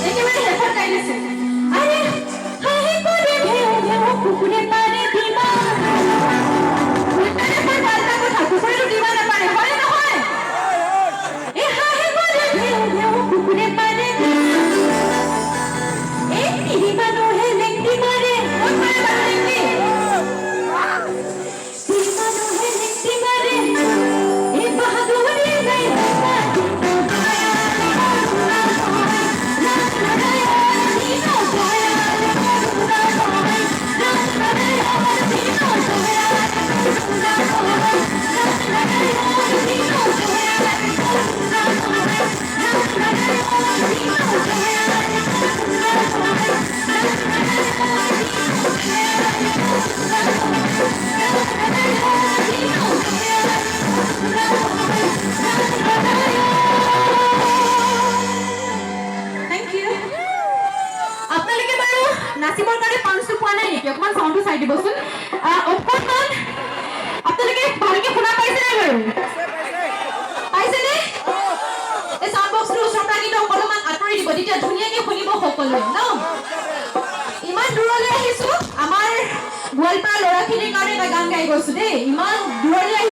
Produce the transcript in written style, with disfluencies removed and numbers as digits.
একেবারে শেষত গাই দিছে আৰে হাঁহি কৰি ভেও ভেও কুকুৰে পাৰে দিমা উল্টাৰে মই পাল্টা কথা কুকুৰেটো দিবা নাপাৰে হয় নহয় এই হাঁহি কৰি ভেও ভেও কুকুৰে পাৰে দিমা এই তিৰি মানুহে লেংটি মাৰে মই পাৰে বাৰু লেংটি তিৰি মানুহে লেংটি মাৰে এই বাহাদুৰি গাই Thank you. আপোনালোকে বাৰু নাচিবৰ কাৰণে পাঁচটো পোৱা নাই নেকি অকণমান চাউণ্ডটো চাই দিবচোন অকণমান আপোনালোকে ভালকে শুনা পাইছেনে বাৰু পাইছেনে এই চাউণ্ড বক্সটো ওচৰৰ পৰা কিন্তু অলপমান আঁতৰি দিব তেতিয়া ধুনীয়াকৈ শুনিব সকলোৱে ন ইমান দূৰলৈ আহিছোঁ আমাৰ গোৱালপাৰা ল'ৰাখিনিৰ কাৰণে এটা গান গাই গৈছোঁ দেই ইমান দূৰলৈ